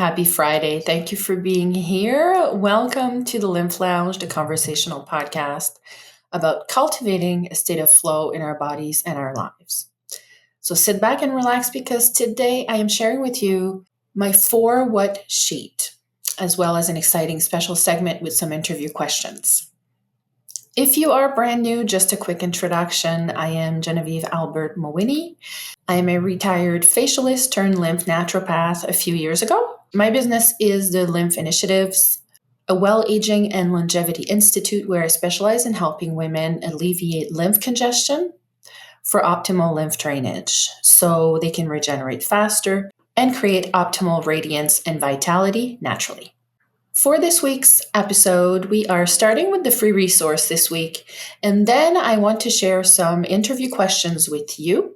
happy Friday. Thank you for being here. Welcome to the Lymph Lounge, the conversational podcast about cultivating a state of flow in our bodies and our lives. So sit back and relax because today I am sharing with you my 4 What sheet, as well as an exciting special segment with some interview questions. If you are brand new, just a quick introduction. I am Genevieve Albert Mowini. I am a retired facialist turned lymph naturopath a few years ago. My business is the Lymph Initiatives, a well-aging and longevity institute where I specialize in helping women alleviate lymph congestion for optimal lymph drainage so they can regenerate faster and create optimal radiance and vitality naturally. For this week's episode, we are starting with the free resource this week, and then I want to share some interview questions with you.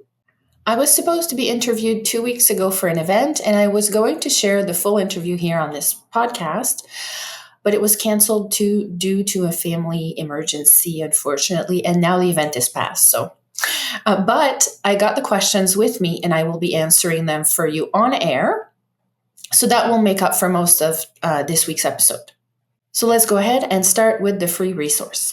I was supposed to be interviewed 2 weeks ago for an event, and I was going to share the full interview here on this podcast, but it was canceled due to a family emergency, unfortunately, and now the event is past. But I got the questions with me, and I will be answering them for you on air. So that will make up for most of this week's episode. So let's go ahead and start with the free resource.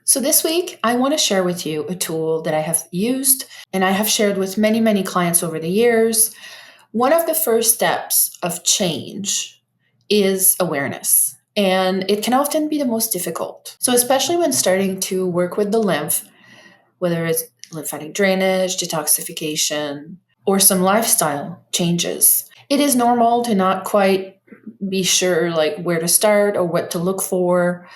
So this week, I want to share with you a tool that I have used and I have shared with many, many clients over the years. One of the first steps of change is awareness, and it can often be the most difficult. So especially when starting to work with the lymph, whether it's lymphatic drainage, detoxification, or some lifestyle changes. It is normal to not quite be sure where to start or what to look for.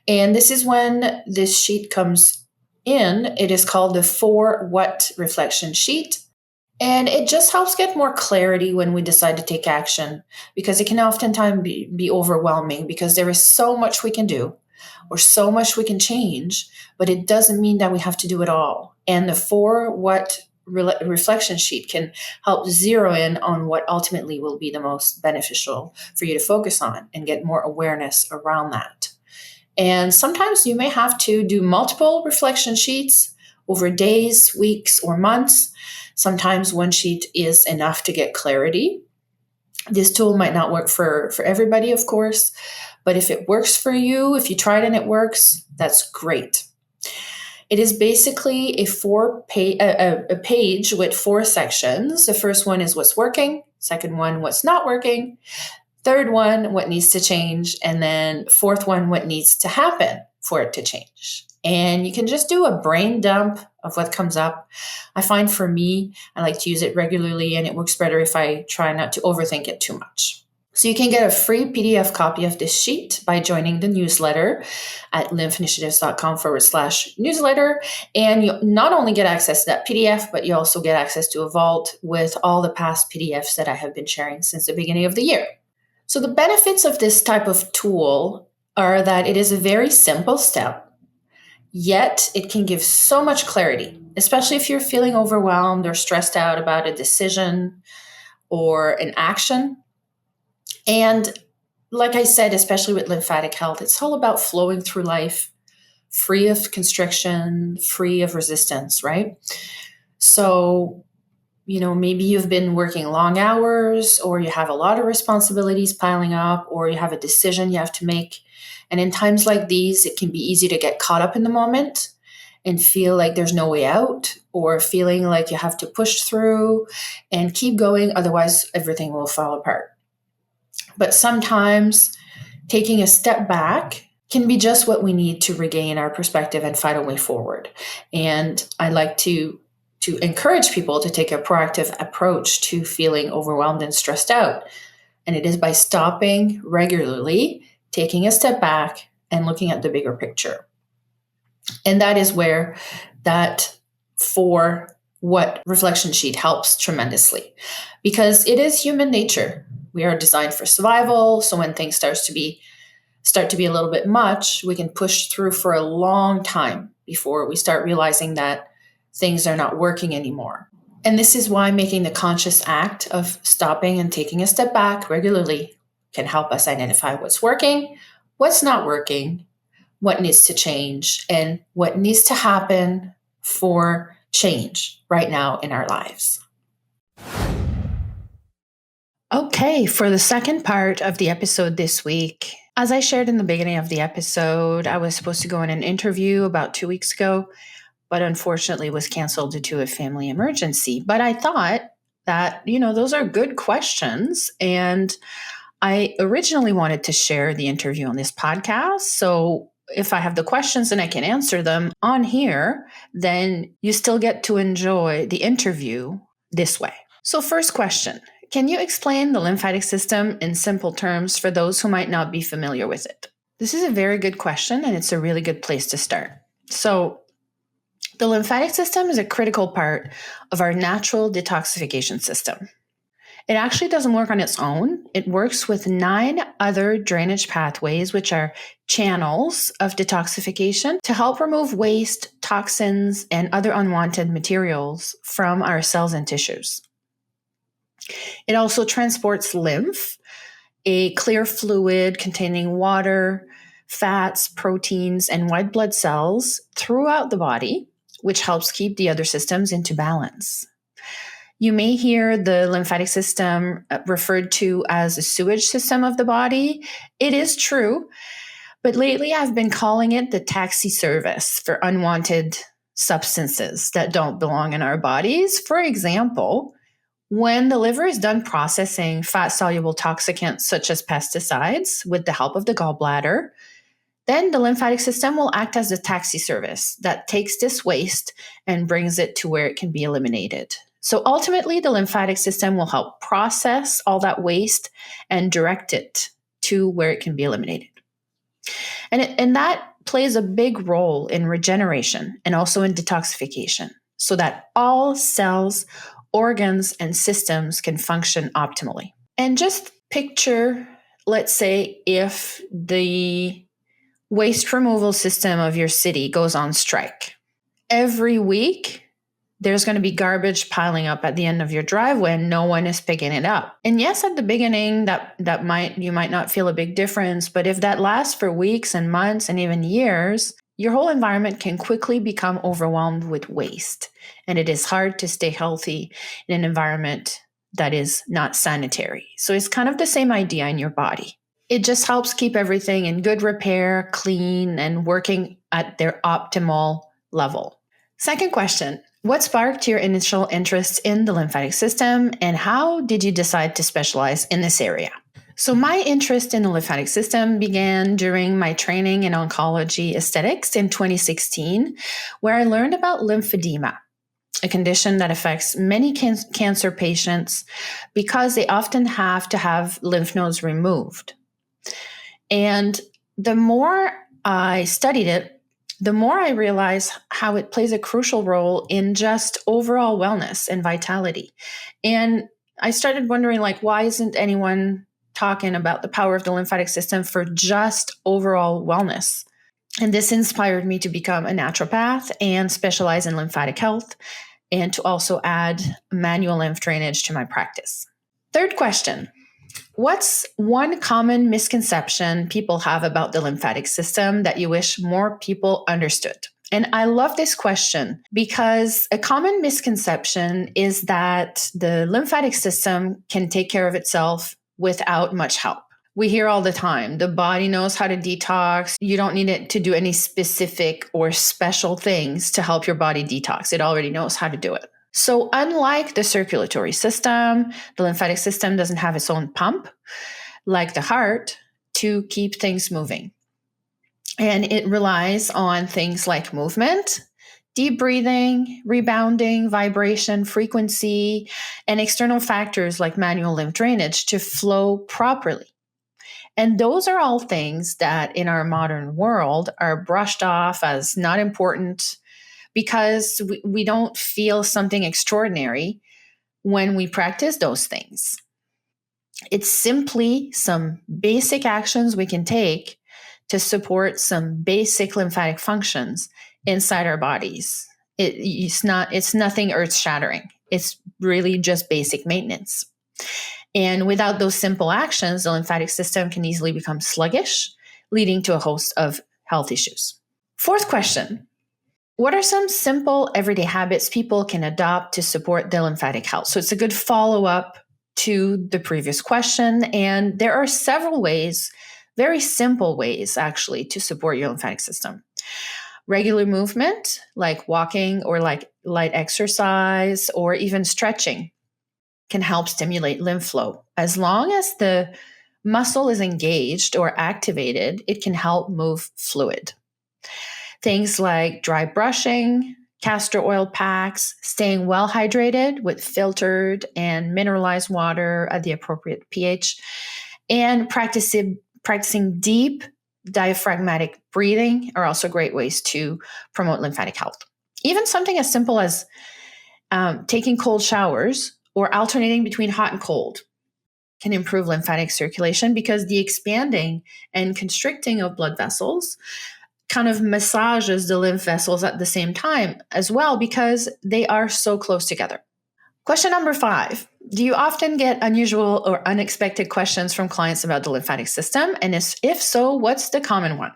And this is when this sheet comes in. It is called the 4 What reflection sheet. And it just helps get more clarity when we decide to take action, because it can oftentimes be overwhelming because there is so much we can do or so much we can change, but it doesn't mean that we have to do it all. And the 4 What reflection sheet can help zero in on what ultimately will be the most beneficial for you to focus on and get more awareness around that. And sometimes you may have to do multiple reflection sheets over days, weeks, or months. Sometimes one sheet is enough to get clarity. This tool might not work for everybody, of course, but if it works for you, if you try it and it works, that's great. It is basically a page with 4 sections. The first one is what's working. Second one, what's not working. Third one, what needs to change. And then fourth one, what needs to happen for it to change. And you can just do a brain dump of what comes up. I find for me, I like to use it regularly, and it works better if I try not to overthink it too much. So you can get a free PDF copy of this sheet by joining the newsletter at lymphinitiatives.com/newsletter. And you not only get access to that PDF, but you also get access to a vault with all the past PDFs that I have been sharing since the beginning of the year. So the benefits of this type of tool are that it is a very simple step, yet it can give so much clarity, especially if you're feeling overwhelmed or stressed out about a decision or an action. And like I said, especially with lymphatic health, it's all about flowing through life, free of constriction, free of resistance, right? So, maybe you've been working long hours, or you have a lot of responsibilities piling up, or you have a decision you have to make. And in times like these, it can be easy to get caught up in the moment and feel like there's no way out, or feeling like you have to push through and keep going, otherwise everything will fall apart. But sometimes taking a step back can be just what we need to regain our perspective and find a way forward. And I like to encourage people to take a proactive approach to feeling overwhelmed and stressed out. And it is by stopping regularly, taking a step back, and looking at the bigger picture. And that is where that 4 What reflection sheet helps tremendously, because it is human nature. We are designed for survival. So when things start to be a little bit much, we can push through for a long time before we start realizing that things are not working anymore. And this is why making the conscious act of stopping and taking a step back regularly can help us identify what's working, what's not working, what needs to change, and what needs to happen for change right now in our lives. Okay, for the second part of the episode this week, as I shared in the beginning of the episode, I was supposed to go on an interview about 2 weeks ago, but unfortunately was canceled due to a family emergency. But I thought that, those are good questions. And I originally wanted to share the interview on this podcast. So if I have the questions and I can answer them on here, then you still get to enjoy the interview this way. So, first question. Can you explain the lymphatic system in simple terms for those who might not be familiar with it? This is a very good question, and it's a really good place to start. So, the lymphatic system is a critical part of our natural detoxification system. It actually doesn't work on its own. It works with 9 other drainage pathways, which are channels of detoxification to help remove waste, toxins, and other unwanted materials from our cells and tissues. It also transports lymph, a clear fluid containing water, fats, proteins, and white blood cells throughout the body, which helps keep the other systems into balance. You may hear the lymphatic system referred to as the sewage system of the body. It is true, but lately I've been calling it the taxi service for unwanted substances that don't belong in our bodies. For example, when the liver is done processing fat-soluble toxicants such as pesticides with the help of the gallbladder, then the lymphatic system will act as a taxi service that takes this waste and brings it to where it can be eliminated. So ultimately, the lymphatic system will help process all that waste and direct it to where it can be eliminated. And that plays a big role in regeneration and also in detoxification so that all cells, organs, and systems can function optimally. And just picture, let's say, if the waste removal system of your city goes on strike. Every week, there's going to be garbage piling up at the end of your driveway and no one is picking it up. And yes, at the beginning, you might not feel a big difference, but if that lasts for weeks and months and even years, your whole environment can quickly become overwhelmed with waste. And it is hard to stay healthy in an environment that is not sanitary. So it's kind of the same idea in your body. It just helps keep everything in good repair, clean, and working at their optimal level. Second question. What sparked your initial interest in the lymphatic system, and how did you decide to specialize in this area? So my interest in the lymphatic system began during my training in oncology aesthetics in 2016, where I learned about lymphedema, a condition that affects many cancer patients because they often have to have lymph nodes removed. And the more I studied it, the more I realize how it plays a crucial role in just overall wellness and vitality. And I started wondering, why isn't anyone talking about the power of the lymphatic system for just overall wellness? And this inspired me to become a naturopath and specialize in lymphatic health, and to also add manual lymph drainage to my practice. Third question. What's one common misconception people have about the lymphatic system that you wish more people understood? And I love this question because a common misconception is that the lymphatic system can take care of itself without much help. We hear all the time, the body knows how to detox. You don't need it to do any specific or special things to help your body detox. It already knows how to do it. So unlike the circulatory system, the lymphatic system doesn't have its own pump, like the heart, to keep things moving. And it relies on things like movement, deep breathing, rebounding, vibration, frequency, and external factors like manual lymph drainage to flow properly. And those are all things that in our modern world are brushed off as not important because we don't feel something extraordinary when we practice those things. It's simply some basic actions we can take to support some basic lymphatic functions inside our bodies. It's nothing earth-shattering. It's really just basic maintenance. And without those simple actions, the lymphatic system can easily become sluggish, leading to a host of health issues. Fourth question. What are some simple everyday habits people can adopt to support their lymphatic health? So it's a good follow-up to the previous question. And there are several ways, very simple ways actually, to support your lymphatic system. Regular movement, like walking or like light exercise or even stretching, can help stimulate lymph flow. As long as the muscle is engaged or activated, it can help move fluid. Things like dry brushing, castor oil packs, staying well hydrated with filtered and mineralized water at the appropriate pH, and practicing deep diaphragmatic breathing are also great ways to promote lymphatic health. Even something as simple as taking cold showers or alternating between hot and cold can improve lymphatic circulation because the expanding and constricting of blood vessels kind of massages the lymph vessels at the same time as well because they are so close together. Question number 5. Do you often get unusual or unexpected questions from clients about the lymphatic system? And if so, what's the common one?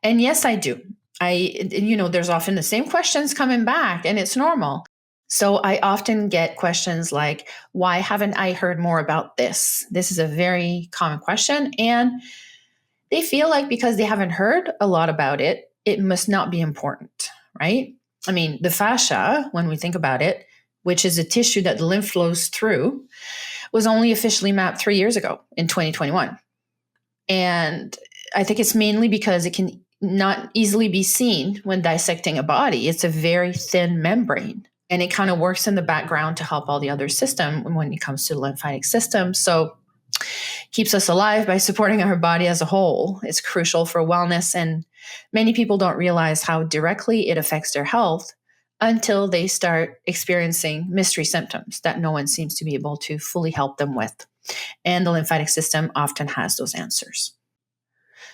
And yes, I do. There's often the same questions coming back, and it's normal. So I often get questions like, why haven't I heard more about this? This is a very common question. And they feel like because they haven't heard a lot about it, it must not be important, right? I mean, the fascia, when we think about it, which is a tissue that the lymph flows through, was only officially mapped 3 years ago in 2021. And I think it's mainly because it can not easily be seen when dissecting a body. It's a very thin membrane, and it kind of works in the background to help all the other system when it comes to the lymphatic system. So keeps us alive by supporting our body as a whole. It's crucial for wellness, and many people don't realize how directly it affects their health until they start experiencing mystery symptoms that no one seems to be able to fully help them with. And the lymphatic system often has those answers.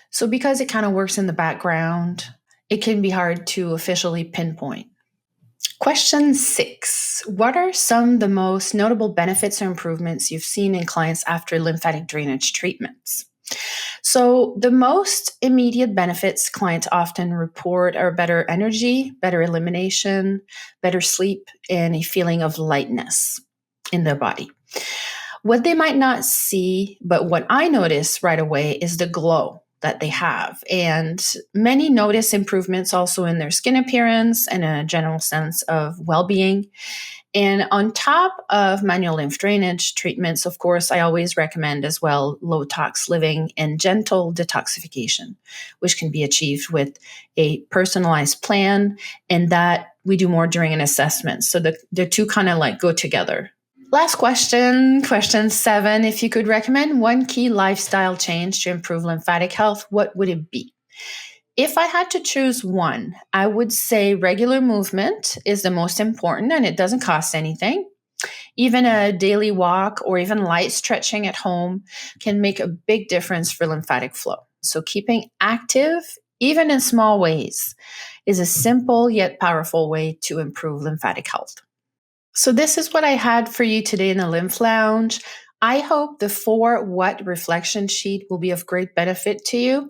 So because it kind of works in the background, it can be hard to officially pinpoint. Question 6. What are some of the most notable benefits or improvements you've seen in clients after lymphatic drainage treatments? So the most immediate benefits clients often report are better energy, better elimination, better sleep, and a feeling of lightness in their body. What they might not see, but what I notice right away is the glow that they have. And many notice improvements also in their skin appearance and a general sense of well-being. And on top of manual lymph drainage treatments, of course, I always recommend as well low tox living and gentle detoxification, which can be achieved with a personalized plan, and that we do more during an assessment. So the two kind of like go together. Last question 7. If you could recommend one key lifestyle change to improve lymphatic health, what would it be? If I had to choose one, I would say regular movement is the most important, and it doesn't cost anything. Even a daily walk or even light stretching at home can make a big difference for lymphatic flow. So keeping active, even in small ways, is a simple yet powerful way to improve lymphatic health. So this is what I had for you today in the Lymph Lounge. I hope the 4 What reflection sheet will be of great benefit to you,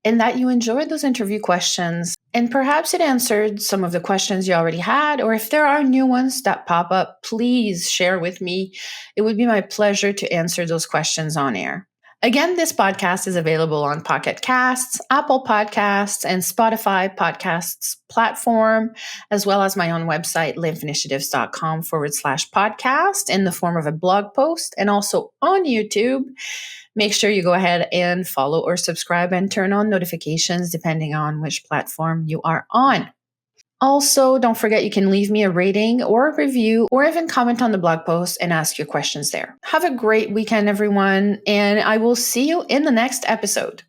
and that you enjoyed those interview questions. And perhaps it answered some of the questions you already had, or if there are new ones that pop up, please share with me. It would be my pleasure to answer those questions on air. Again, this podcast is available on Pocket Casts, Apple Podcasts, and Spotify podcasts platform, as well as my own website, lymphinitiatives.com/podcast, in the form of a blog post, and also on YouTube. Make sure you go ahead and follow or subscribe and turn on notifications depending on which platform you are on. Also, don't forget you can leave me a rating or a review or even comment on the blog post and ask your questions there. Have a great weekend, everyone, and I will see you in the next episode.